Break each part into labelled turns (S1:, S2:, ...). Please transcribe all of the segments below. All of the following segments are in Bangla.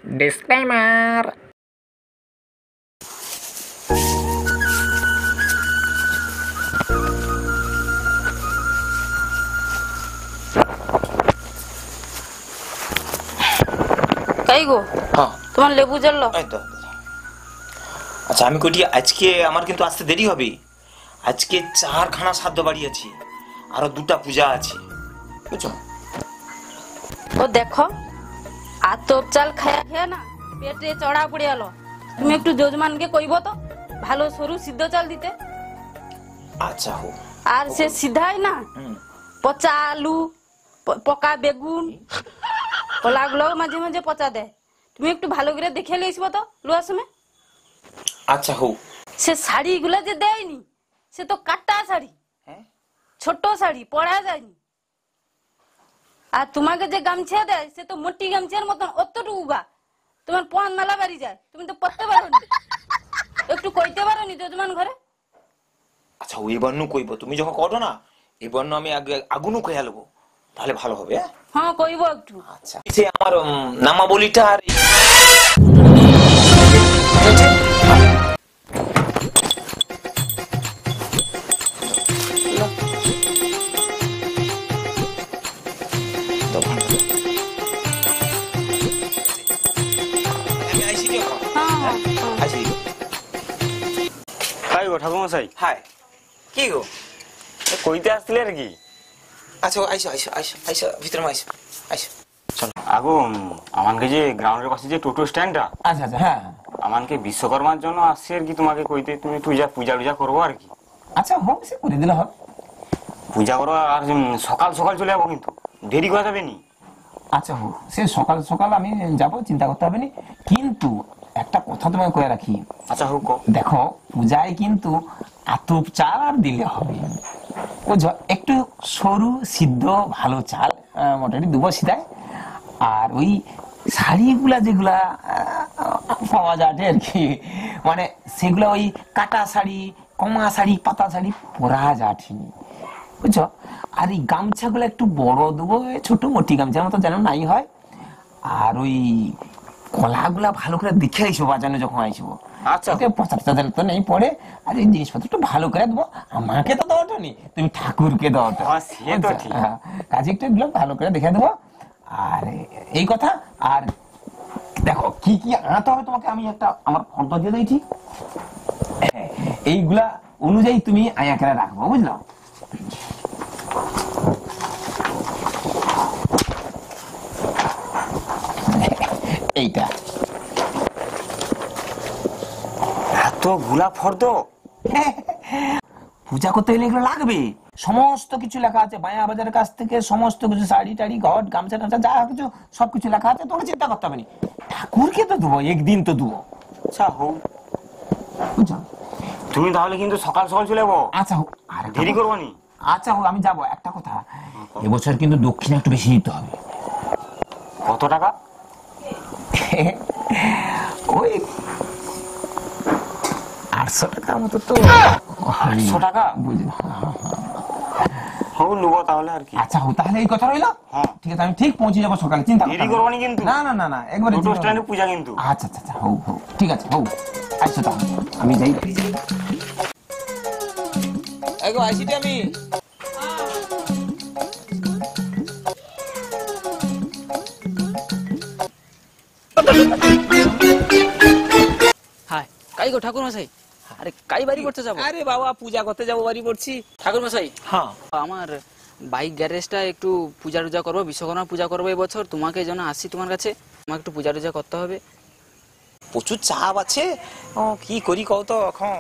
S1: ডিসক্লেইমার।
S2: তাই গো,
S3: হ্যাঁ
S2: তোমার লেবু জ্বললো?
S3: এই তো। আচ্ছা আমি কইটি আজকে আমার কিন্তু আসতে দেরি হবে। আজকে 4খানা শ্রাদ্ধ বাড়ি আছে, আরো 2টা পূজা আছে, বুঝছো?
S2: ও দেখো, আতপ চাল খায়া খেয়া না পেটে চড়া পড়ে গেল। তুমি একটু যজমানকে কইব তো ভালো সরু সিদ্ধ চাল দিতে।
S3: আচ্ছা হোক।
S2: আর সে সিধাই না পচা আলু, পকা বেগুন, ওলাগুলো মাঝে মাঝে পচা দেয়। তুমি একটু ভালো করে দেখে লিখবো তো লুয়ার সময়।
S3: আচ্ছা হোক।
S2: সে শাড়ি গুলা যে দেয়নি, সে তো কাটা শাড়ি, ছোট শাড়ি, পরা যায়নি। আর তোমাকে যে গামছা দেয় সে তো মোটি গামছার মতন অতটুকু গা, তোমার পান নালা বাড়ি যায়, তুমি তো পড়তে পারো নি, একটু কইতে পারো নি যজমান ঘরে।
S3: আচ্ছা ওই বর্ণ কইব, তুমি যখন করো না এই বর্ণ আমি আগুনও কইয়া লব, তাহলে ভালো হবে।
S2: হ্যাঁ কইব একটু।
S3: আচ্ছা সে আমার নামাবলিটা আর
S4: ঠাকুরমশাই,
S3: হাই কি গো,
S4: কইতে আসছিলে আর কি?
S3: আচ্ছা আইসো আইসো আইসো আইসো ভিতরে আইসো আইসো।
S4: আগো আমাকে যে গ্রাউন্ডের পাশে যে টোটো স্ট্যান্ডটা,
S1: আচ্ছা আচ্ছা, হ্যাঁ
S4: আমাকে বিশ্বকর্মার জন্য আসছে আর কি, তোমাকে কইতে তুমি পূজা টুজা করবো আর কি।
S1: আচ্ছা হোক, সে করে দিলে হবে।
S4: পূজা করবো আর সকাল সকাল চলে যাবো, কিন্তু দেরি করা যাবে নি।
S1: আচ্ছা হোক, সে সকাল সকাল আমি যাব, চিন্তা করতে হবে না। কিন্তু একটা কথা তোমাকে কয়ে রাখি।
S4: আচ্ছা হোক।
S1: দেখো পূজায় কিন্তু আতপ চাল আর দিলে হবে, বুঝছো? একটু সরু সিদ্ধ ভালো চাল মোটামুটি দুবো সিধায়। আর ওই শাড়িগুলা যেগুলা পাওয়া যায় আর কি, মানে সেগুলো ওই কাটা শাড়ি, কমা শাড়ি, পাতা শাড়ি পরা যায়নি, বুঝছো? আর এই গামছাগুলো একটু বড় দেবো, ছোট মোটি গামছার মতো যেন নাই হয়। আর ওই কলাগুলা ভালো করে দেখে আইসো বাজানো যখন আইসবো।
S4: আচ্ছা
S1: পচার চাচার তো নেই পড়ে। আর এই জিনিসপত্র একটু ভালো করে দেবো, আমাকে তো দেওয়াটা নেই, তুমি ঠাকুরকে দেওয়াটা। কাজে একটু এগুলো ভালো করে দেখে দেবো। আর এই কথা। আর দেখো কি কি আনাতে হবে তোমাকে আমি একটা আমার ফটো দিয়ে দিয়েছি, এইগুলা অনুযায়ী তুমি আয়া করে রাখবো, বুঝলো? এইটা
S4: এত গুলা ফর্দ,
S1: পূজা করতে গেলে এগুলো লাগবে। সমস্ত কিছু লেখা আছে, বায়া বাজারের কাছ থেকে সমস্ত কিছু, শাড়ি টাড়ি, ঘট, গামছা টামছা যা কিছু সবকিছু লেখা আছে। তোমরা চিন্তা করতে হবে না, ঠাকুরকে তো দেবো, একদিন তো দেবো।
S4: আচ্ছা হোক,
S1: বুঝছো?
S4: তুমি তাহলে কিন্তু সকাল সকাল চলে যাবো।
S1: আচ্ছা হোক, আর
S4: দেরি করবো নি।
S1: আচ্ছা হোক, আমি যাবো। একটা কথা, এবছর কিন্তু দক্ষিণা একটু বেশি দিতে হবে।
S4: কত টাকা?
S1: ওই 800 টাকার মতো তো।
S4: 800 টাকা?
S1: বুঝলো?
S4: হোক নেবো তাহলে আর কি।
S1: আচ্ছা হোক, তাহলে এই কথা রইলো।
S4: হ্যাঁ
S1: ঠিক আছে, আমি ঠিক পৌঁছে যাবো সকালে, চিন্তা
S4: দেরি করবো নি কিন্তু।
S1: না না না না, একবারে
S4: টোটো স্ট্যান্ডে পূজা কিন্তু।
S1: আচ্ছা আচ্ছা আচ্ছা, হোক হোক, ঠিক আছে হোক। আচ্ছা তাহলে আমি যাই।
S3: আইসিটি আমি
S5: হাই কাই গো ঠাকুর মশাই, আরে কাই বাড়ি করতে যাবো?
S3: আরে বাবা পূজা করতে যাবো, বাড়ি পড়ছি।
S5: ঠাকুর মশাই,
S3: হ্যাঁ
S5: আমার বাইক গ্যারেজটা একটু পূজা টুজা করবো, বিশ্বকর্মা পূজা করবো এবছর। তোমাকে যেন আসি তোমার কাছে, আমাকে একটু পূজা টুজা করতে হবে।
S3: প্রচুর চাপ আছে, কি করি কও তো এখন।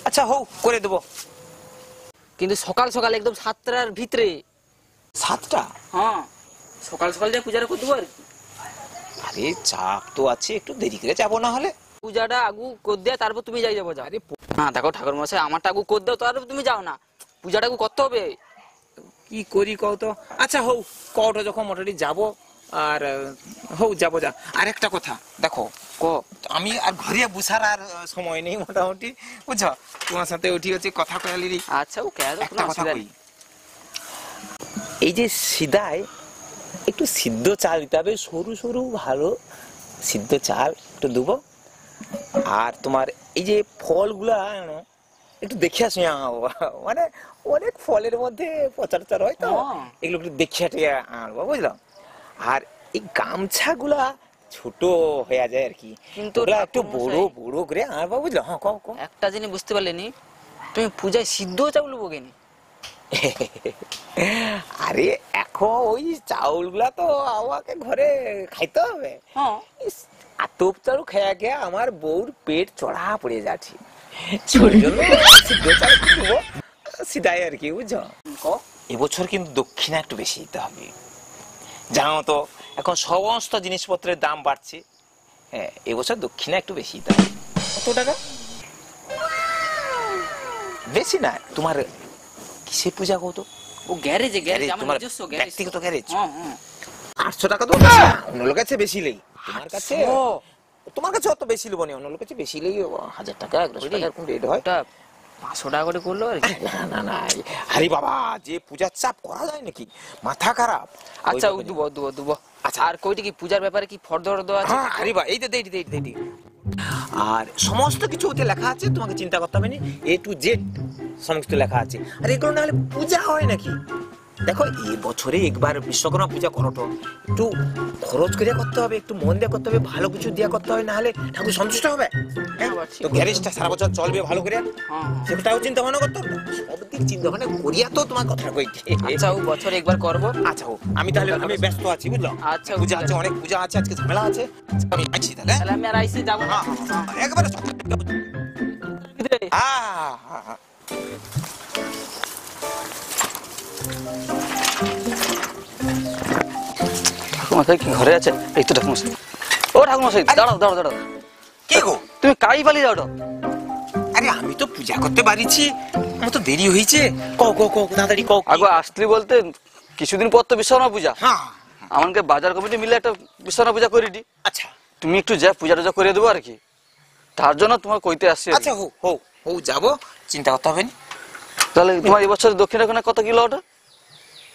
S3: আচ্ছা হোক, করে দেবো।
S5: কিন্তু সকাল সকাল একদম 7টার ভিতরে।
S3: 7টা?
S5: হ্যাঁ সকাল সকাল যে পূজাটা করে দেবো আর কি।
S3: আরে চাপ তো আছে, একটু দেরি করে যাবো না হলে।
S5: পূজাটা আগু কর দেয়া, তারপর তুমি যাই যাবো। যা না দেখো ঠাকুর মশাই, আমারটা আগু কর দাও, তারপর তুমি যাও না। পূজাটা আগু করতে হবে।
S3: কি করি কও তো। আচ্ছা হোক, কটা যখন মোটামুটি যাবো, আর হোক যাবো যা। আর একটা কথা দেখো, আমি আর ঘরে বসার আর সময় নেই মোটামুটি, বুঝছো? তোমার সাথে উঠি হচ্ছে কথা কয়ালি।
S5: আচ্ছা ও কেন,
S3: একটা কথা কই, এই যে সিদায় একটু সিদ্ধ চাল দিতে হবে, সরু সরু ভালো সিদ্ধ চাল একটু দেবো, আর তোমার এই যে ফলগুলা একটু দেখে আসি, মানে অনেক ফলের মধ্যে পচার হয় তো, এগুলো একটু দেখে টিকে আনবো, বুঝলাম। আর এই গামছাগুলা ছোট হয়ে যায় আর কি, কিন্তু
S5: কিন্তু
S3: একটু বড় বড় করে আনবো, বুঝলো। হ্যাঁ, কও কও।
S5: একটা জিনিস বুঝতে পারলেনি, তুমি পূজায় সিদ্ধ চাউল বগেনি।
S3: আরে এখন ওই চাউলগুলা তো আমাকে ঘরে খাইতে হবে।
S5: হ্যাঁ,
S3: আতপ চাউল খেয়া খেয়া আমার বউর পেট চড়া পড়ে যাচ্ছে, সেই জন্য সিদ্ধ চাল দেবো সিধাই আর কি, বুঝছো। এবছর কিন্তু দক্ষিণা একটু বেশি দিতে হবে, জানো তো এখন সমস্ত জিনিসপত্রের দাম বাড়ছে। হ্যাঁ, এবছর দক্ষিণা একটু বেশি দিতে হবে। কত টাকা? বেশি না। তোমার কিসে পূজা কত?
S5: ও গ্যারেজে, গ্যারেজ আমার
S3: তোমার
S5: নিজস্ব গ্যারেজ।
S3: ব্যক্তিগত গ্যারেজ।
S5: হ্যাঁ হ্যাঁ।
S3: 800 টাকা তো বেশি না, অন্য লোকের কাছে বেশি লেই, তোমার কাছে তোমার কাছে অত বেশি লবো না, অন্য লোকের কাছে বেশি লেই 1000 টাকা 1100 টাকা এরকম রেট হয়।
S5: ওটা 500 টাকা করে করলো আর কি।
S3: না না না, আরে বাবা, যে পূজার চাপ করা যায় নাকি, মাথা খারাপ।
S5: আচ্ছা দুবো। আচ্ছা, আর কইটি কি পূজার ব্যাপারে কি ফর্দ দেওয়া আছে?
S3: হ্যাঁ, আরে বাবা, এই যে দেই। আর সমস্ত কিছু ওতে লেখা আছে, তোমাকে চিন্তা করতে হবে না, A to Z সমস্ত লেখা আছে। আর এগুলো না হলে পূজা হয় নাকি? দেখো, এই বছরে একবার বিশ্বকর্মা পূজা করোটো, একটু খরচ করে করতে হবে, একটু মন দিয়ে করতে হবে, ভালো কিছু দিয়ে করতে হবে, না হলে ঠাকুর সন্তুষ্ট হবে। হ্যাঁ, তো গ্যারেজটা সারা বছর চলবে ভালো করে, সেটাও চিন্তা ভাবনা করতে হবে। সব দিক চিন্তা ভাবনা করিয়া তো তোমার কথা কইতে।
S5: আচ্ছা, ও বছরে একবার করব।
S3: আচ্ছা, আমি তাহলে আমি ব্যস্ত আছি, বুঝলো।
S5: আচ্ছা,
S3: পূজা আছে, অনেক পূজা আছে, আজকে ঝামেলা আছে, আমি আছি তাহলে।
S5: তাহলে আমি আর আইসি যাব না।
S3: একবারে
S5: ঠাকুরমশাই কি ঘরে আছে? এই তো ঠাকুরমশাই। ও ঠাকুরমশাই, দাঁড়াও।
S3: কে গো?
S5: তুমি কাই পালি যাও?
S3: আরে আমি তো পূজা করতে পারিছি, আমার তো দেরি হয়েছে। কও তাড়াতাড়ি কও।
S5: আগে আসলি বলতে কিছুদিন পর তো বিশ্বকর্মা পূজা।
S3: হ্যাঁ,
S5: আমাকে বাজার কমিটি মিলে একটা বিশ্বকর্মা পূজা করে দি।
S3: আচ্ছা
S5: তুমি একটু যা পূজা টুজা করে দেবো আর কি, তার জন্য তোমার কইতে আসছি।
S3: আচ্ছা, হো যাবো, চিন্তা করতে হবে না।
S5: তাহলে তোমার এবছর দক্ষিণাখানে কত কিলো ওটা?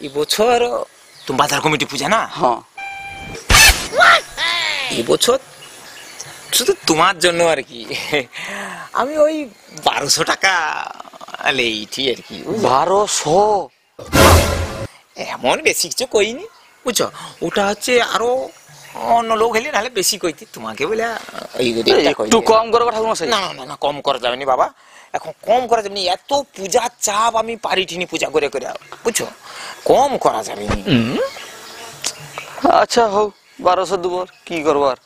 S3: এই বছর তুমি বাজার কমিটি পূজা না?
S5: হ্যাঁ।
S3: এই বছর শুধু তোমার জন্য আর কি আমি ওই 1200 টাকা লেইছি আর কি।
S5: 1200?
S3: এমন বেশি কিছু কইনি, বুঝছো। ওটা হচ্ছে আরো অন্য লোক হলে নাহলে বেশি কইতি, তোমাকে বলে
S5: একটু কম করো ঠাকুরমশাই।
S3: না, কম করা যাবে না বাবা, এখন কম করা যাবে না, এত পূজার চাপ আমি পারিঠিনি পূজা করে বুঝছো, কম করা যাবে না।
S5: আচ্ছা হোক, 1200 দেবো, কি করবো আর।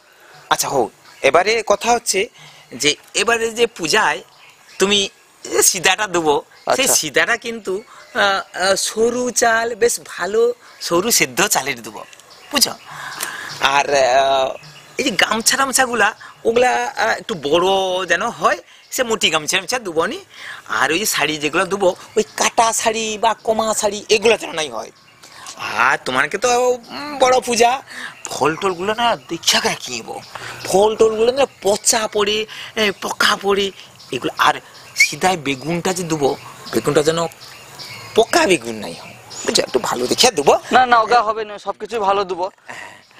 S3: আচ্ছা হোক, এবারে কথা হচ্ছে যে এবারে যে পূজায় তুমি সিদাটা দেবো, সেই সিদাটা কিন্তু সরু চাল, বেশ ভালো সরু সেদ্ধ চালের দেবো, বুঝছো। আর এই যে গামছা গুলা, ওগুলা একটু বড় যেন হয়, সে মোটি গামছা দেবো নি। আর ওই যে শাড়ি যেগুলো দেবো, ওই কাটা শাড়ি বা কমা শাড়ি এগুলো যেন নাই হয়। আর তোমাকে তো বড় পূজা, ফল টল গুলো না দেখা কিনবো, ফল টল গুলো না পচা পড়ে, পোকা পড়ে এগুলো। আর সিধাই বেগুনটা যে দেবো, বেগুনটা যেন পোকা বেগুন নাই হয়, বুঝছো, একটু ভালো দেখে দেবো।
S5: না ওগা হবে না, সবকিছু ভালো দেবো,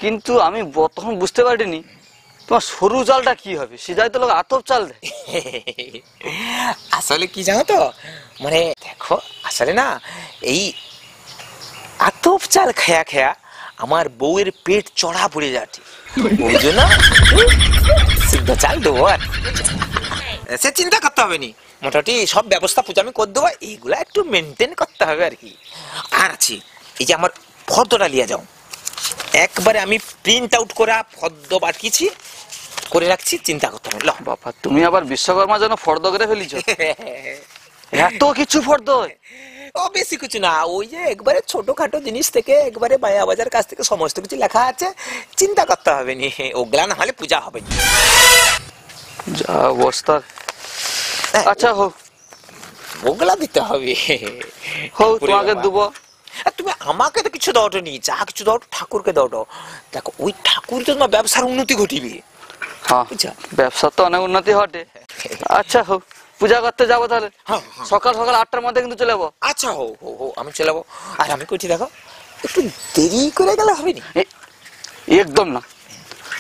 S5: কিন্তু আমি তখন বুঝতে পারিনি তোমার সরু চালটা কি হবে। সিধাই তো লোক আতপ চাল দেয়।
S3: আসলে কি জানো তো, মানে দেখো, আসলে না এই আতপ চাল খেয়া আমার বউয়ের পেট চড়া পড়ে যাচ্ছে, ওই জন্য সিদ্ধ চাল দেবো। আর সে চিন্তা করতে হবে নি, মোটামুটি সব ব্যবস্থা পূজা আমি করে দেবো, এইগুলা একটু মেনটেন করতে হবে আর কি। আর আছি এই যে আমার ফর্দটা লিয়ে যাও, একবারে আমি প্রিন্ট আউট করা ফর্দ বাটকিছি করে রাখছি, চিন্তা করতে হবে।
S5: বাবা, তুমি আবার বিশ্বকর্মার জন্য ফর্দ করে ফেলিছো? এত কিছু ফর্দ?
S3: ও বেশি কিছু না, ওই যে একবারে ছোটখাটো জিনিস থেকে একবারে মায়া বাজার কাছ থেকে সমস্ত কিছু লেখা আছে, চিন্তা করতে হবে নি, ওগুলা না হলে পূজা হবে না।
S5: যা অবস্থা। আচ্ছা হোক,
S3: ওগুলা দিতে হবে।
S5: হোক, তোমাকে দেবো।
S3: তুমি আমাকে তো কিছু দাও নি, যা কিছু দাও ঠাকুরকে দাও। দেখো, ওই ঠাকুর তো তোমার ব্যবসার উন্নতি ঘটিবে।
S5: হ্যাঁ, ব্যবসার তো অনেক উন্নতি ঘটে। আচ্ছা হোক, পূজা করতে যাবো তাহলে। সকাল 8টার মধ্যে কিন্তু চলে যাবো।
S3: আচ্ছা হো আমি চলে যাবো। আর আমি কইছি দেখো, একটু দেরি করে গেলে হবে না?
S5: একদম না,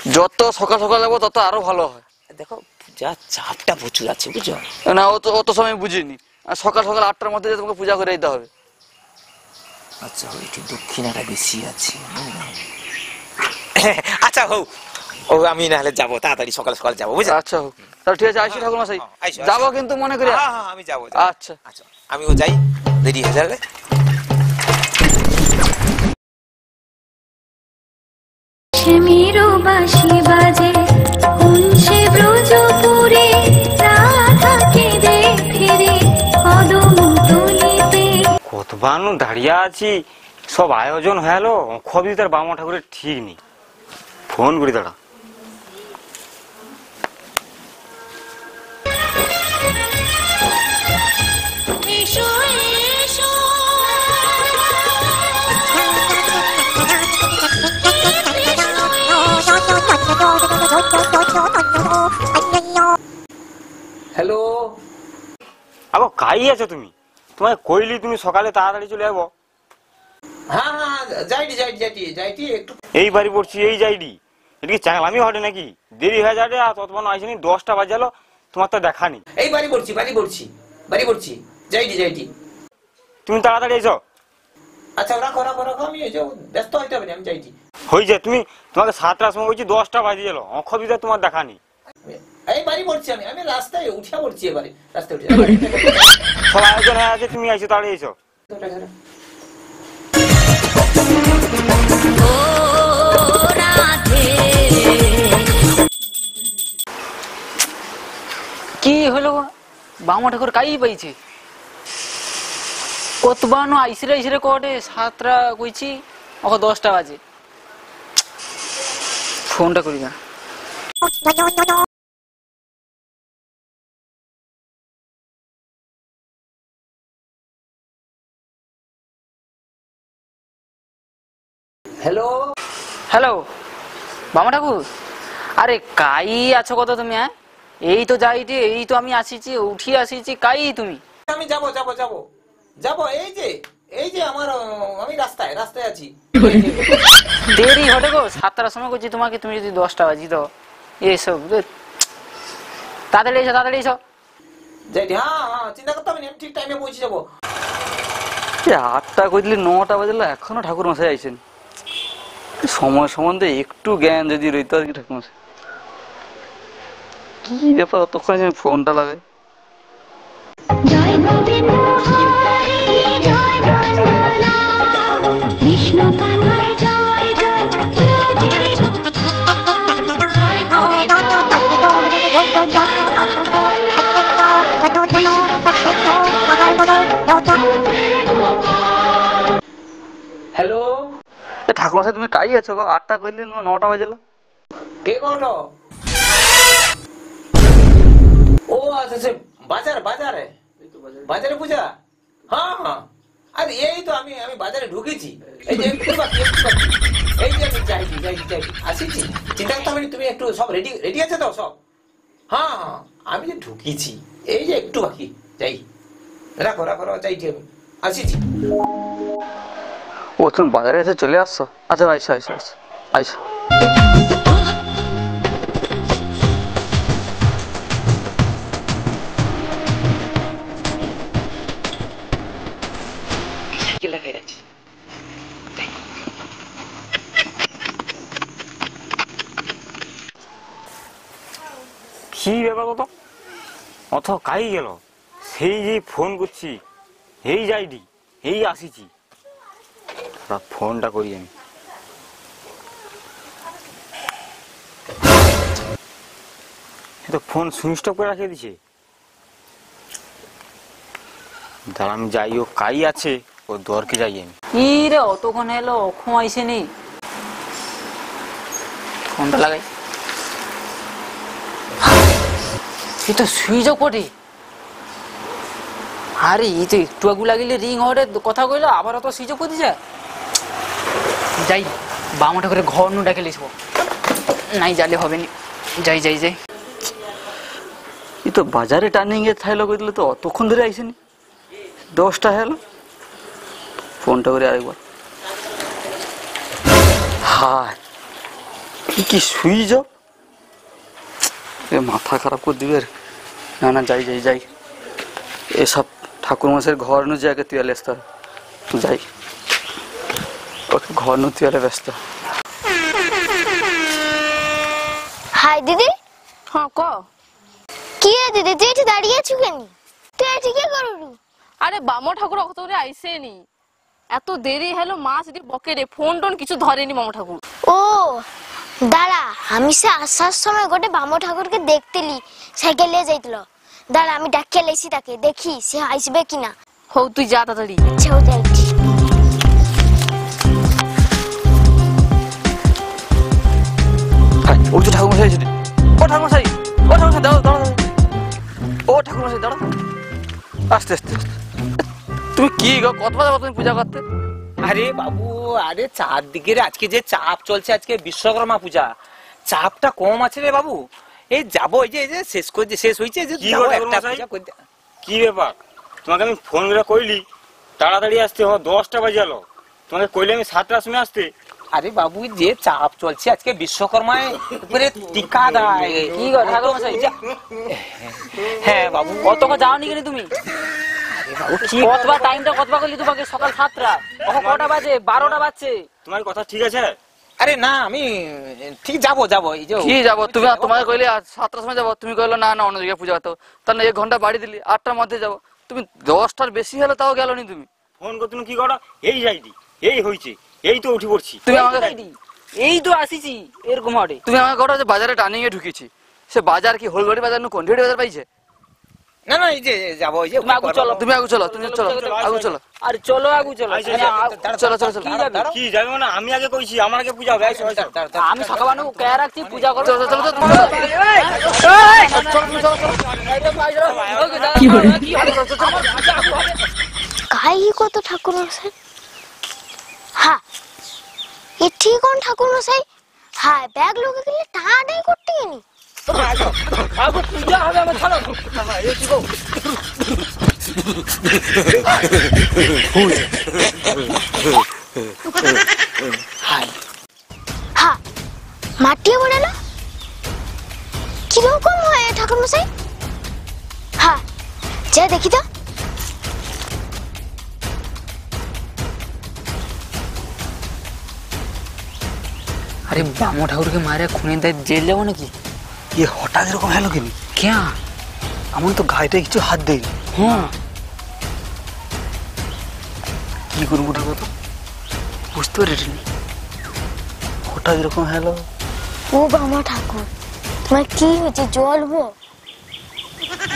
S5: যত সকাল সকাল যাবো তত আরো ভালো হয়।
S3: দেখো যা চাপটা প্রচুর আছে বুঝছো।
S5: না অত সময় বুঝিনি, আর সকাল সকাল 8টার মধ্যে যে তোমাকে পূজা করে দিতে হবে।
S3: আচ্ছা একটু দক্ষিণাটা বেশি আছে। আচ্ছা হোক, ও আমি নাহলে যাবো তাড়াতাড়ি সকাল সকাল যাবো বুঝছো।
S5: আচ্ছা হোক, তাহলে ঠিক আছে, আসি ঠাকুর মশাই।
S3: আইসো, আইসো।
S5: যাবো কিন্তু মনে করি।
S3: হ্যাঁ হ্যাঁ আমি যাবো।
S5: আচ্ছা
S3: আচ্ছা আমিও যাই, দেরি হয়ে যাবে।
S6: মেরো বাঁশি বাজে কুঞ্চে ব্রজপুরে, রাধাকে দেখে রে কদম তলিতে।
S4: কত বানু দাঁড়িয়ে আছি, সব আয়োজন হয়ে গেলো, খবি তার বামা ঠাকুরের ঠিক নেই। ফোন করি দাঁড়া।
S6: এসো এসো
S3: হ্যালো।
S4: আবার কাই আছো তুমি? তোমায় কইলি তুমি সকালে তাড়াতাড়ি চলে যাবো।
S3: হ্যাঁ হ্যাঁ যাইটি একটু।
S4: এই বাড়ি পড়ছি, এই যাইডি, এদিকে চাংলামি হটে নাকি? দেরি হয়ে যাবে, আর ততক্ষণ আইসিনি, 10টা বাজালো, তোমার তো দেখা নেই।
S3: এই বাড়ি পড়ছি যাইটি।
S4: তুমি তাড়াতাড়ি এসো।
S3: আচ্ছা রাখো আমি এই যে ব্যস্ত হইতে হবে না, আমি যাইটি।
S4: হয়ে যায়, তোমাকে 7টার সময় বলছি, 10টা বাজে গেলো, অক্ষবিতা তোমার দেখা নেই।
S3: এই বাড়ি পড়ছি আমি রাস্তায় উঠে পড়ছি, এবারে রাস্তায় উঠে।
S4: সব আয়োজন হয়ে আছে, তুমি আইসো, তাড়াতাড়ি এসো।
S6: ও রাধে।
S5: কি হলো, বামা ঠাকুর কাই পাইছে? কতবানো আইসিরে কোটে 7টা কইছি, ওকে 10টা বাজে। ফোনটা করি না।
S3: হ্যালো
S5: হ্যালো বামা ঠাকুর, আরে কাই আছো কত তুমি? হ্যাঁ এই তো যাইটি, এই তো আমি আসিছি, উঠি আসিছি, কাই তুমি?
S3: আমি যাব এই যে আমার আমি রাস্তায় আছি।
S5: দেরি হটে গো, 7টার সময় করছি তোমাকে, তুমি যদি 10টা বাজি তো এসব। তাড়াতাড়ি এসো।
S3: যাইটি। হ্যাঁ চিন্তা করতে হবে না, আমি ঠিক টাইমে পৌঁছে যাবো।
S5: 8টা কইলে 9টা বাজলো, এখনো ঠাকুর মশাই আইছেন। সময় সম্বন্ধে একটু জ্ঞান যদি রইতো আর কি ঠাকুর মশাই। কি ব্যাপার, তখন ফোনটা লাগাই।
S6: জয় গোবিন্দ হরি জয় মঙ্গলা, বিষ্ণু কানাই জয় জয়
S3: হ্যালো
S5: ঠাকুর মশাই তুমি কাই আছো গো? 8টা কইলে 9টা বাজলো।
S3: কে কোন? ও আচ্ছা সে বাজারে পূজা। হ্যাঁ আরে এই তো আমি বাজারে ঢুকেছি, এই যে একটু বাকি। এই যে আমি যাইটি আসিছি। চিন্তা করতে হবে না, তুমি একটু সব রেডি আছে তো সব? হ্যাঁ আমি যে ঢুকেছি, এই যে একটু বাকি। যাই, রাখো যাইটি, আমি আসিছি।
S5: ও তুমি বাজারে এসে চলে আসছো? আচ্ছা আইসো।
S4: কি ব্যাপার কত অথ কাই গেল? সেই যে ফোন করছি, এই যাইডি, এই আসিছি, ফোনটা করি আমি। তো ফোন সুইচ অফ করে রাখিয়ে দিছে। দাঁড়া আমি যাই, ও কাই আছে, ও দরকে যাই আমি।
S5: কি রে অতক্ষণ এলো, অক্ষম আইসে নেই। ফোনটা লাগাই। এই তো সুইচ অফ করে। আরে এই তো একটু আগু লাগিলে রিং হরে কথা কইলো, আবার অত সুইচ অফ করে দিছে। যাই বামা ঠাকুরের ঘর নু ডাকে লিখবো, নাই জালে হবে না। যাই এই তো বাজারে টার্নিং এ থাইলো কই দিলে, তো অতক্ষণ ধরে আইসেনি। 10টা হলো, ফোনটা করে আরেকবার। হায় কি সুইচ অফ? এ মাথা খারাপ করে দিবে। না না, যাই যাই যাই, এসব ঠাকুর মশাইয়ের ঘর নু যে আগে তুয়ালে আসতে হবে। যাই, ওকে ঘর নু তুয়ালে ব্যস্ত।
S7: হাই দিদি।
S2: হ্যাঁ ক।
S7: কি রে দিদি, তুই এটি দাঁড়িয়ে আছো কেন? তুই এটি কি করলু?
S2: আরে বামো ঠাকুর অত করে আইসেনি, এত দেরি হলো মা সেটি বকে রে, ফোন টোন কিছু ধরেনি মামা ঠাকুর।
S7: ও দাঁড়া, আমি সে আসার সময় গোটে বামো ঠাকুরকে দেখতেলি, সাইকেল নিয়ে যাইছিল। দাঁড়া আমি ডাকিয়ে লেছি তাকে, দেখি সে আসবে কিনা।
S2: হৌ তুই যা তাড়াতাড়ি।
S7: আচ্ছা ও যাইছি।
S5: ও তো ঠাকুর মশাই এসেছে। ও ঠাকুর মশাই, ও ঠাকুর মশাই, দাঁড়াও দাঁড়াও। ও ঠাকুর মশাই দাঁড়াও, আস্তে আস্তে আস্তে। তুমি কি গো, কতবার যাবো তুমি পূজা করতে?
S3: আরে বাবু, আরে চারদিকের আজকে যে চাপ চলছে, আজকে বিশ্বকর্মা পূজা, চাপটা কম আছে রে বাবু। এই যাবো, এই যে শেষ হয়েছে যে
S4: কি
S3: যাবো
S4: করে
S3: একটা
S4: মশাই?
S3: পূজা করতে।
S4: কি ব্যাপার? তোমাকে আমি ফোন করে কইলি তাড়াতাড়ি আসতে, 10টা বাজে গেল। তোমাকে কইলে আমি 7টার সময় আসতে।
S3: আরে বাবু, যে চাপ চলছে আজকে বিশ্বকর্মায় উপরে টিকা দেয়।
S5: কি গো ঠাকুর মশাই?
S3: হ্যাঁ বাবু,
S5: কত যাওনি কেন তুমি? কতবার টাইমটা কতবার করলি তোমাকে? সকাল 7টা, এখন কটা বাজে? 12টা বাজছে।
S4: তোমার কথা ঠিক আছে?
S3: আরে না, আমি ঠিক যাবো এই যে
S5: কি যাবো তুমি? তোমাকে কইলে 7টার সময় যাবো, তুমি কইলে না না অন্য জায়গায় পূজা করতে। তাহলে 1 ঘন্টা বাড়ি দিলি, 8টার মধ্যে যাবো। তুমি 10টার বেশি হলে তাও গেল নি তুমি।
S4: ফোন করে তুমি কি করো? এই যাইদি, এই হইছে, এই তো উঠি পড়ছি।
S5: তুমি আমাকে এই তো আসিছি এরকম হবে। তুমি আমাকে কটা যে বাজারে টানিয়ে ঢুকেছি, সে বাজার কি হোলবাড়ি বাজার না কোন্ডিবাড়ি বাজার পাইছে?
S3: না না, এই যে যাবো, এই যে
S5: তুমি আগু চলো, তুমি আগু চলো, তুমি চলো, আগু চলো। আরে চলো আগু চলো, চলো চলো চলো।
S4: কি যাবে না? আমি আগে কইছি আমার আগে পূজা হবে।
S5: আমি সকালবেলা কে রাখছি পূজা করো। চলো চলো চলো।
S7: কাই কত ঠাকুর মশাই? হ্যাঁ এটি কোন ঠাকুর মশাই? হ্যাঁ ব্যাগ লোকে গেলে টানাটাই করতে গেনি।
S5: আগু পূজা হবে, আমি চলো। এই কি গো?
S7: হ্যাঁ মাটিয়ে পড়েলো, কিরকম হয় ঠাকুর মশাই? হ্যাঁ যা দেখি তো।
S5: আরে বামো ঠাকুরকে মারে খুনে দেয়, জেল যাবো নাকি?
S8: ये হঠাৎ এরকম হলো কেন?
S5: ক্যা?
S8: আমার তো গায়েটা কিছু হাত দেয়নি।
S5: হ্যাঁ
S8: কি করবো ঠাকুর তো
S5: বুঝতে পারিনি।
S8: হঠাৎ এরকম হলো।
S7: ও বামা ঠাকুর, তোমার কি হয়েছে? জল হো?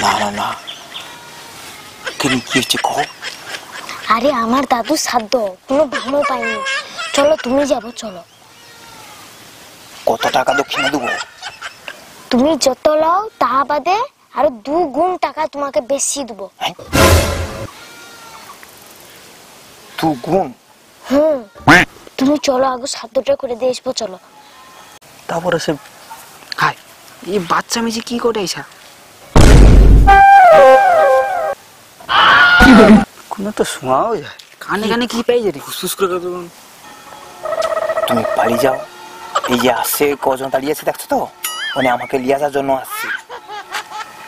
S8: না না না, কেন কি হচ্ছে কো?
S7: আরে আমার দাদু সাধ্য কোনো ভালো পাইনি। চলো তুমি যাবো, চলো।
S8: কত টাকা দক্ষিণা দেবো?
S7: তুমি যত লাও তা বাদে আরো 2 গুণ টাকা তোমাকে বেশি দেবো।
S8: 2 গুণ?
S7: হুম, তুমি চলো আগে সাধ্যটা করে দিয়ে আসবো, চলো।
S8: তারপরে সে
S5: হাই এই বাচ্চা মেয়ে কি করে আইসা?
S8: কোনো তো শোনাও যায়।
S5: কানে কানে কি পাইছে রে?
S8: ফুসফুস করে তুমি বাড়ি যাও, এই যে আসছে কজন দাঁড়িয়ে আছে দেখছো তো, মানে আমাকে নিয়ে আসার জন্য আসছে।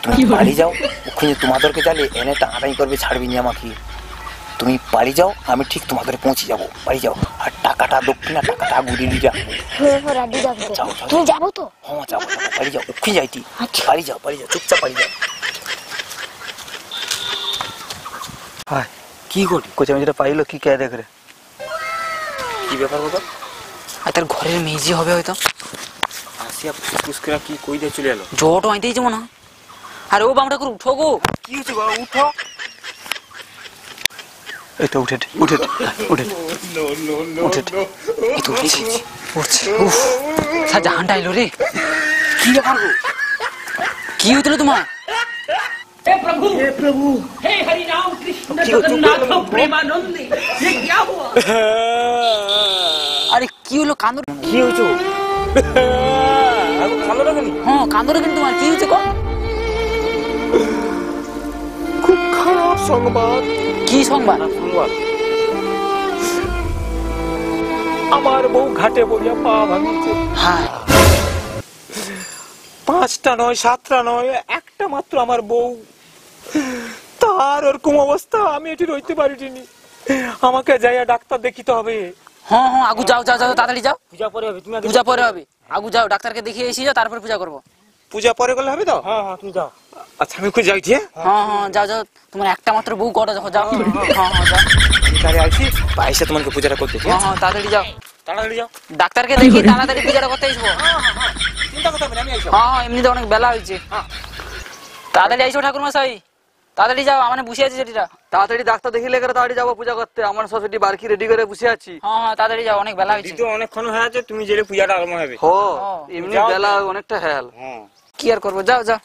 S8: তুমি বাড়ি যাও, ওখানে তোমাদেরকে জালে এনে টানাটানি করবে, ছাড়বি নি আমাকে। তুমি বাড়ি যাও, আমি ঠিক তোমাদের পৌঁছে যাবো। বাড়ি যাও, আর টাকাটা দক্ষিণা টাকাটা ঘুরিয়ে নিয়ে যাও।
S7: রাডি যাবো।
S8: যাও যাও
S7: তুমি যাবো তো?
S8: হ্যাঁ যাবো, বাড়ি যাও, ওখানে যাইতি।
S7: আচ্ছা।
S8: বাড়ি যাও, বাড়ি যাও, চুপচাপ বাড়ি যাও। হাই কি করি? কোচে আমি যেটা পাইলো কি কে দেখ রে?
S3: কি ব্যাপার বাবা?
S5: আর তার ঘরের মেজি হবে হয়তো।
S4: আসিয়া ফুসফুস করে কি কই দিয়ে চলে এলো।
S5: জট আইতেই যেমন না। আরে ও বাম ঠাকুর উঠো গো।
S4: কি হচ্ছে বাবা? উঠো।
S8: এই তো উঠে উঠে উঠে উঠে
S5: এই তো উঠেছি, উঠছে। উফ সা জাহানটা আইলো রে। কি ব্যাপার গো? কি হইতো তোমার?
S9: हे प्रभु हे हरि राम कृष्ण जगन्नाथ प्रेमानंद ये क्या हुआ?
S5: আরে কি হলো? কান্দর
S4: কি হইছো? কালো লাগে নি?
S5: হ্যাঁ কান্দর কিন্তু তোমার কি হইছে গো?
S3: খুব খারাপ সংবাদ।
S5: কি সংবাদ?
S4: সংবাদ
S3: আমার বউ ঘাটে পড়িয়া পা ভাঙিছে।
S5: হ্যাঁ
S3: 5টা নয় 7টা নয়, একটা মাত্র আমার বউ, তার ওরকম অবস্থা, আমি এটি রইতে পারিনি। আমাকে যাইয়া ডাক্তার দেখিতে হবে।
S5: হ্যাঁ হ্যাঁ আগু যাও যাও যাও তাড়াতাড়ি যাও,
S4: পূজা পরে হবে, তুমি
S5: পূজা পরে হবে। আগু যাও ডাক্তারকে দেখিয়ে এসে যাও, তারপর পূজা করবো।
S3: পূজা পরে গেলে হবে তো?
S4: হ্যাঁ হ্যাঁ তুমি যাও।
S3: আচ্ছা আমি খুঁজে যাইছি।
S5: হ্যাঁ হ্যাঁ যাও যাও, তোমার একটা মাত্র বউ কটা যখন যাও। হ্যাঁ হ্যাঁ যাও,
S3: তাহলে আইছি পাইসা তোমাকে পূজাটা করতে।
S5: হ্যাঁ হ্যাঁ তাড়াতাড়ি যাও,
S4: তাড়াতাড়ি যাও।
S5: ডাক্তারকে দেখিয়ে তাড়াতাড়ি পূজাটা করতে আসবো।
S3: চিন্তা করতে হবে না, আমি আইসো।
S5: হ্যাঁ হ্যাঁ এমনিতে অনেক বেলা হয়েছে। তাড়াতাড়ি আইসো ঠাকুর মশাই, তাড়াতাড়ি যাও, আমার বসে আছি সেটা।
S10: তাড়াতাড়ি ডাক্তার দেখিলে করে তাড়াতাড়ি যাবো পূজা করতে, আমার সরস্বতী বারকি রেডি করে বসে আছি।
S5: হ্যাঁ হ্যাঁ তাড়াতাড়ি যাও, অনেক বেলা হয়েছে।
S4: তো অনেকক্ষণ হয়ে আছে, তুমি জেলে পূজাটা আরম্ভ হবে।
S10: হো এমনি বেলা অনেকটা হেল।
S4: হ্যাঁ
S5: কি আর করবো, যাও যাও।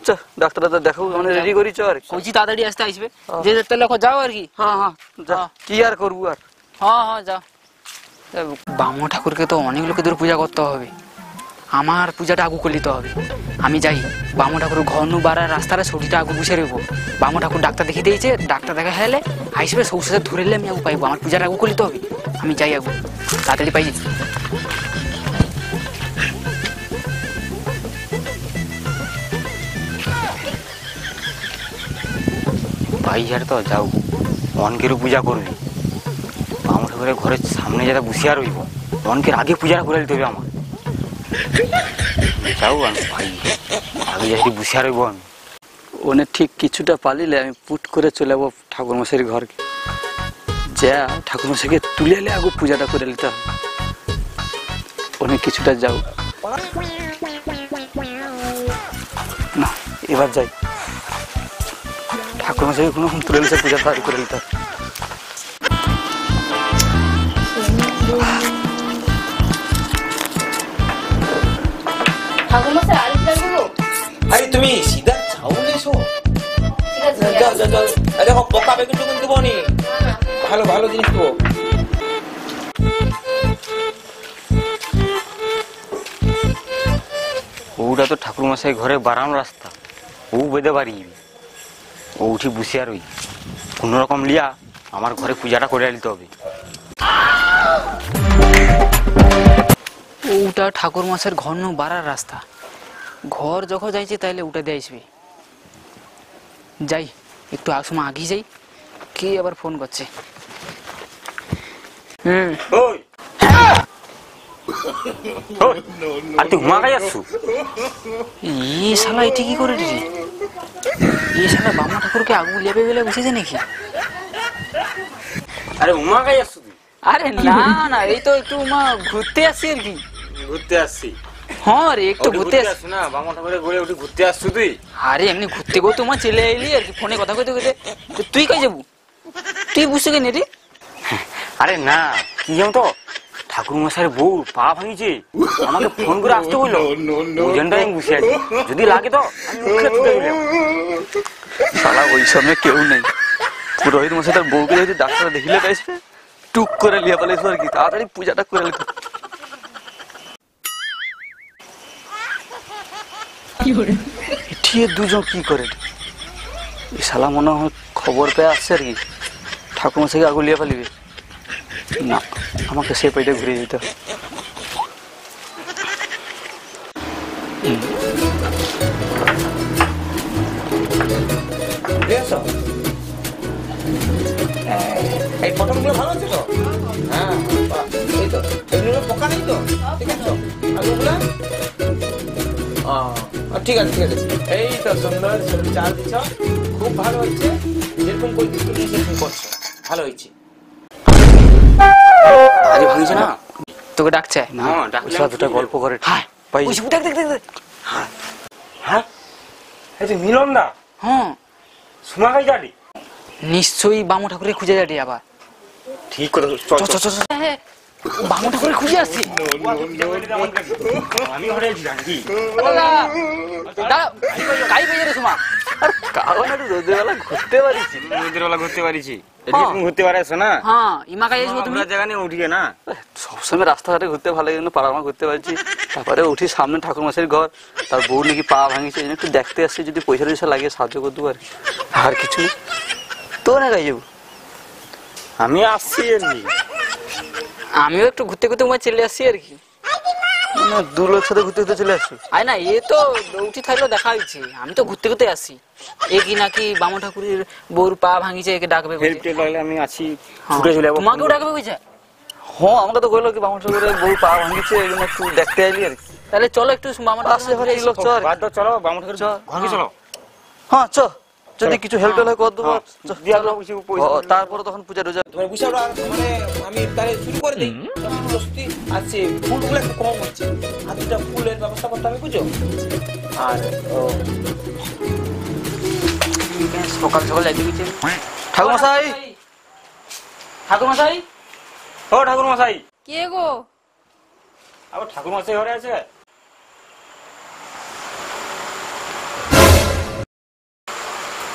S10: চ ডাক্তার দেখো মানে রেডি করি চ আর।
S5: কইছি তাড়াতাড়ি আসতে আসবে, যে যেতে লেখো যাও আর কি।
S10: হ্যাঁ হ্যাঁ যা,
S5: হ্যাঁ।
S10: কি আর করবো আর।
S5: হ্যাঁ হ্যাঁ যাও। বামু ঠাকুরকে তো অনেক লোকে ধরে পূজা করতে হবে, আমার পূজাটা আগু করে নিতে হবে। আমি যাই, বামু ঠাকুর ঘর নু বাড়ার রাস্তার ছুটিটা আগু বসে রইব। বামু ঠাকুর ডাক্তার দেখিয়ে দিয়েছে, ডাক্তার দেখা হেলে আইসবে, সৌসাথে ধরে নিলে আমি আগু পাইবো। আমার পূজাটা আগু করে নিতে হবে, আমি যাই আগু, তাড়াতাড়ি পাই।
S4: ভাই আর তো যাও, অনকেরও পূজা করবি। আমার ঠাকুরের ঘরের সামনে যাতে বসিয়া রইব, অনকের আগে পূজাটা করে দিতে হবে আমার। যাও আমি ভাই আগে যাই বসিয়া রইব আমি।
S10: ওনে ঠিক কিছুটা পালিলে আমি পুট করে চলে যাবো ঠাকুর মশাইয়ের ঘরকে, যা ঠাকুর মশাইকে তুলে এলে আগু পূজাটা করে নিতে হবে। ওনে কিছুটা যাও না, এবার যাই ঠাকুর মশাইকে কোনো তুলে নিতে পূজা তাড়াতাড়ি করে নিতে হবে।
S2: ঠাকুর মশাই আরেকটা বলো।
S3: আরে তুমি সিধা চাউল এসো।
S2: ঠিক আছে
S3: যাও যাও যাও, দেখো পোকা বেগুন টেগুন দেবো নি, ভালো ভালো জিনিস দেবো।
S4: ওটা তো ঠাকুর মশাই ঘরে বাড়ানো রাস্তা, ও বেঁধে বাড়ি ও উঠি বসিয়া রই। কোন রকম লিয়া আমার ঘরে পূজাটা করে নিতে হবে।
S5: ওটা ঠাকুর মাসের ঘর নু বাড়ার রাস্তা, ঘর যখন যাইছে তাইলে উঠে দিয়ে আসবি। যাই একটু সময় আগিয়ে যাই, কে আবার ফোন করছে।
S4: ওই ওই, আর তুই হুমা খাই আসছু?
S5: এই শালা এটি কি করে রে? এই শালা বামা ঠাকুরকে আগুন লেবে বেলে বসেছে নাকি?
S4: আরে হুমা খাই আসছু তুই?
S5: আরে না না, এই তো একটু মা ঘুরতে আসছি আর কি।
S4: ঘুরতে আসছি?
S5: হ্যাঁ রে একটু ঘুরতে আসছি।
S4: আসছি না, বামা ঠাকুরের ঘরে উঠে ঘুরতে আসছু তুই?
S5: আরে এমনি ঘুরতে গো তোমার চলে এলি আর কি, ফোনে কথা কইতে কইতে। তো তুই কই যাবো? তুই বুঝতে কেন রে?
S4: আরে না, কি জানো তো, ঠাকুর মশাইয়ের বউ পা ভাঙিছে, আমাকে ফোন করে আসতে বললো। ওই জন্যই আমি বসে আছি, যদি লাগে তো আমি মুখে তুলে দিলাম।
S10: শালা ওই সময় কেউ নেই, পুরোহিত মশাই তার বউকে যদি ডাক্তার দেখিলে আসবে, টুক করে লিয়ে পালে আর কি, তাড়াতাড়ি পূজাটা করে নিতে। ঠিক দুজন কি করে, এই শালা মনে হয় খবর পেয়ে আসছে আর কি, ঠাকুর মশাইকে আগুন লিয়ে পালিবে না, আমাকে সে পাইটা ঘুরে যেতে হবে।
S3: এই ফটোগুলো ভালো আছে তো? হ্যাঁ এই তো, এগুলো পোকা নেই তো? ঠিক আছে আলুগুলো? ঠিক আছে ঠিক আছে, এই তো সুন্দর সবজি চাল দিচ্ছ, খুব ভালো হচ্ছে, যেরকম করছি তুমি সেরকম করছো, ভালো হয়েছে।
S5: আরে ভাঙিছে না, তোকে ডাকছে
S10: না
S4: হ্যাঁ, ডাকলাম,
S10: ওই দুটা গল্প করে
S5: হ্যাঁ
S10: পাই।
S5: ওই দেখ দেখ দেখ দেখ।
S4: হ্যাঁ এই যে মিলন দা
S5: হ্যাঁ
S4: সুমা খাই যাবি?
S5: নিশ্চয়ই বামু ঠাকুরের খুঁজে যাবি আবার।
S4: ঠিক কথা,
S5: চল চল চল চল। হ্যাঁ বামু ঠাকুরের খুঁজে আসছি।
S4: আমি ঘরে আছি নাকি?
S5: কাই পেয়ে রে সুমা?
S10: আর কারণ একটু রোদের বেলা ঘুরতে পারিছি,
S4: নদীর বেলা ঘুরতে পারিছি, এদিকে ঘুরতে পারিস না?
S5: হ্যাঁ ইমা কাই আসবো তুমি?
S4: আমরা জায়গা নিয়ে উঠিয়ে না,
S10: সবসময় রাস্তাঘাটে ঘুরতে ভালো লাগে, পাড়া আমার ঘুরতে পারছি। তারপরে উঠি সামনে ঠাকুর মাসের ঘর, তার বউ নাকি পা ভাঙিছে, এই জন্য একটু দেখতে আসছি, যদি পয়সা টয়সা লাগে সাহায্য করে দেবো আর কি, আর কিছু নেই। তো না গাই যাবো,
S4: আমি আসছি আর কি।
S5: আমিও একটু ঘুরতে ঘুরতে তোমার চলে আসছি আর কি।
S10: মানে দু লোক সাথে ঘুরতে ঘুরতে চলে আসছো?
S5: আয় না, এ তো উঠি থাকলে দেখা হয়েছে, আমি তো ঘুরতে ঘুরতে আসি। এ কি নাকি বামন ঠাকুরের বউর পা ভাঙিছে, একে ডাকবে
S4: হেল্প টেল্প লাগলে আমি আছি, ছুটে চলে যাবো।
S5: তোমাকেও ডাকবে বুঝছে?
S10: হ্যাঁ, আমাকে তো কইলো কি বামন ঠাকুরের বউ পা ভাঙিছে, এই জন্য একটু দেখতে আইলি আর কি।
S5: তাহলে চলো একটু বামন
S10: আসলে ঘরে এই লোক চল।
S4: বাদ দাও, চলো বামন ঠাকুর ঘরে চলো।
S10: হ্যাঁ চ, যদি কিছু হেল্প টেল্প করে দেবো।
S4: দিয়া দাও কিছু পয়সা।
S10: তারপরে তখন পূজা টুজা।
S3: তোমার বুঝাও আর মানে আমি তাহলে শুরু করে দিই। প্রস্তুতি আছে, ফুলগুলো একটু কম হচ্ছে, আর দুটা ফুলের ব্যবস্থা করতে হবে বুঝো। আর
S5: সকাল সকাল যাইতে গেছে।
S10: ঠাকুর মশাই,
S5: ঠাকুর মশাই,
S4: ও ঠাকুর মশাই,
S2: কে গো?
S4: আবার ঠাকুর মশাই ঘরে আছে?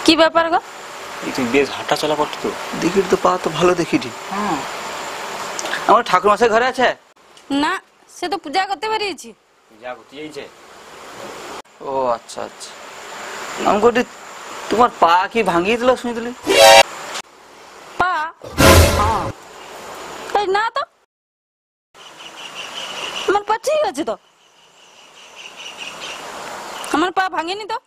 S2: কি ব্যাপার গো?
S4: এই তুই বেশ হাঁটা চলা করছো তো।
S10: দেখি তো পা তো ভালো দেখিটি।
S5: হ্যাঁ
S10: আমার ঠাকুর মশাই ঘরে আছে?
S2: না, সে তো পূজা করতে বেরিয়েছি।
S4: যা করতে যাইছে।
S10: ও আচ্ছা আচ্ছা, আমি কটি তোমার পা কি ভাঙিয়ে দিল শুনিলি?
S2: পা?
S5: হ্যাঁ,
S2: এই না তো, আমার পা ঠিক আছে তো, আমার পা ভাঙেনি তো।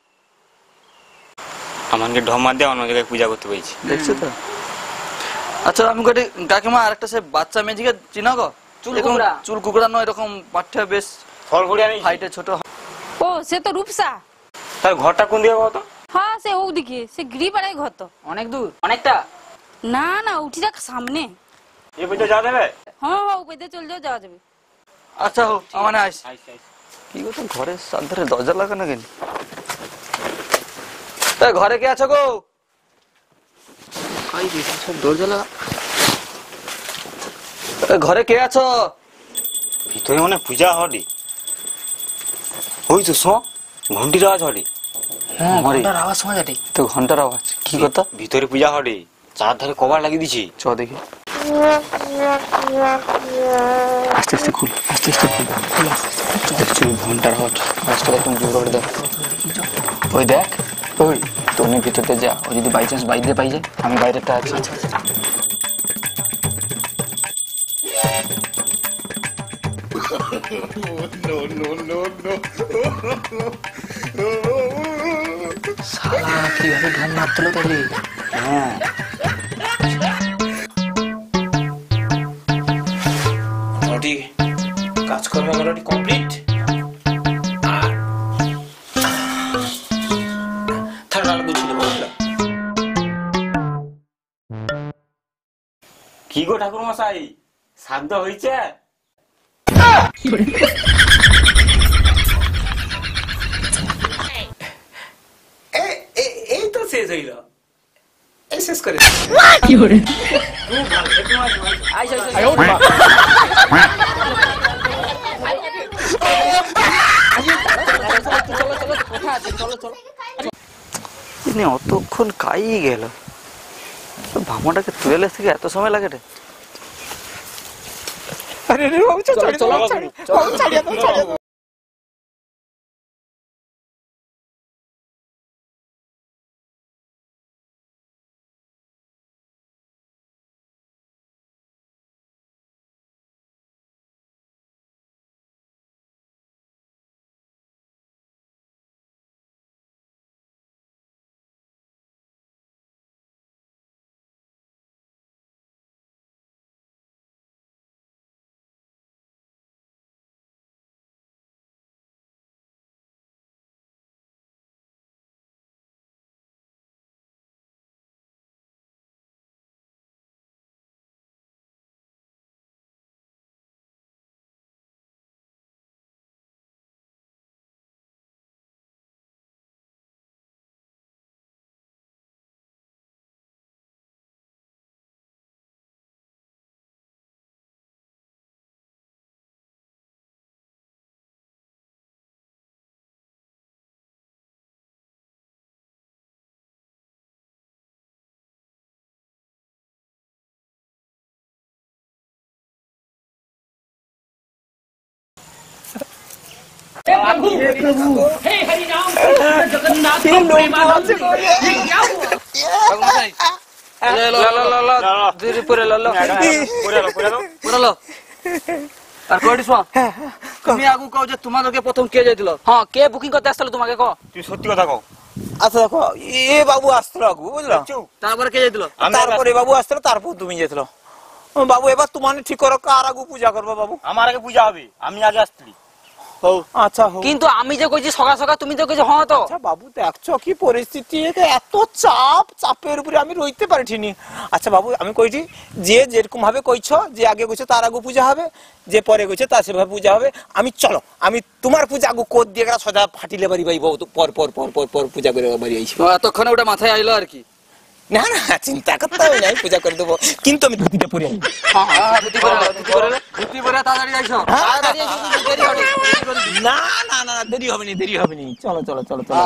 S4: আমাকে ঢমা দিয়ে অন্য জায়গায় পূজা করতে পেরেছি।
S10: দেখছো তো? আচ্ছা আমি কটি কাকিমা আরেকটা সে বাচ্চা মেয়েকে চিনা গো?
S5: চুল
S10: এরকম
S5: কুকড়া।
S10: চুল কুকড়া নয়, এরকম পাঠ্যা বেশ
S4: ফল ফুড়ে আনি।
S10: হাইটে ছোট।
S2: ও, সে তো রূপসা।
S4: তার ঘরটা কোন দিকে কত?
S2: হ্যাঁ, সে ওদিকে, সে গিরিপাড়ায় ঘর তো।
S5: অনেক দূর, অনেকটা।
S2: না না, উঠি যাক সামনে।
S4: এ পর্যন্ত যাওয়া যাবে?
S2: হ্যাঁ হ্যাঁ, উপরে চল যাও, যাওয়া যাবে।
S10: আচ্ছা হো, আমার আইস।
S4: আইস আইস।
S10: কি গো, তো ঘরের সাধারে দরজা লাগানো কেন? ঘরে কে আছো গো?
S5: দরজা লাগা।
S10: ঘরে কে আছো?
S4: ভিতরে মানে পূজা হলি ওই তো শো ঘন্টির আওয়াজ হলি।
S5: হ্যাঁ,
S10: মরে।
S5: ঘন্টার আওয়াজ শোনা যাবে।
S10: তো ঘন্টার আওয়াজ কি কথা?
S4: ভিতরে পূজা হলি, চারধারে কভার লাগিয়ে দিছি।
S10: চ দেখি। আস্তে আস্তে খুল, আস্তে আস্তে খুল। দেখছি ঘন্টার আওয়াজ, আওয়াজটা একদম জোর করে দেখ। ওই দেখ, ওই তুমি ভিতরতে যা, ও যদি বাই চান্স বাইরে পাই যায়, আমি বাইরেটা আছি।
S5: শালা কিভাবে ঢোল মারতেলো তাহলে?
S10: হ্যাঁ,
S3: মোটামুটি কাজকর্ম মোটামুটি কমপ্লিট। আর ঠান্ডা বুঝছিল বললাম।
S4: কি গো ঠাকুর মশাই, শান্ত হয়েছে?
S3: এই তো শেষ হইল, এই শেষ করে
S10: অতক্ষণ কাই গেল, ভামাটাকে তুলে থেকে এত সময় লাগে রে?
S3: আরে রে বাবু, চল চল চল ছাড়িয়া দাও, ছাড়িয়া দাও।
S9: हे प्रभु, हे हरि राम कृष्ण जगन्नाथ प्रेमानंद, ये क्या हुआ?
S10: আর কয়টি শোন, তুমি আগু কও যে তোমাদেরকে প্রথম কে যাইছিল? হ্যাঁ, কে বুকিং করতে আসছিল তোমাকে কও?
S4: তুই সত্যি কথা কও।
S3: আচ্ছা দেখো, এ বাবু আসছিল আগু, বুঝলো?
S10: তারপরে কে যাইছিল?
S3: তারপরে বাবু আসছিল, তারপর তুমি যেছিল। বাবু এবার তোমার ঠিক করো, কার আগু পূজা করবো বাবু?
S4: আমার আগে পূজা হবে, আমি আগে আসছি।
S3: আচ্ছা হোক।
S10: কিন্তু আমি যে কইছি সকাল সকাল, তুমি তো কইছো হ্যাঁ। তো
S3: আচ্ছা বাবু দেখছো কি পরিস্থিতি, এত চাপের উপরে আমি রইতে পারিনি। আচ্ছা বাবু আমি কইছি, যে যেরকম ভাবে কইছো, যে আগে কইছো তার আগে পূজা হবে, যে পরে কইছো তার সেভাবে পূজা হবে। আমি চলো, আমি তোমার পূজা আগু কোদ দিয়ে গেলা সদা ফাটিলে বাড়ি পাইব, পর পর পর পর পর পূজা করে বাড়ি আইছি।
S10: এতক্ষণে ওটা মাথায় আইলো আর কি।
S3: না না চিন্তা করতে হবে না, আমি পূজা করে দেবো, কিন্তু আমি ধুতিটা পরে আইব।
S10: ধুতি পরে তাড়াতাড়ি আইছো।
S3: না না না দেরি হবে নি, দেরি হবে নি, চলো চলো চলো চলো।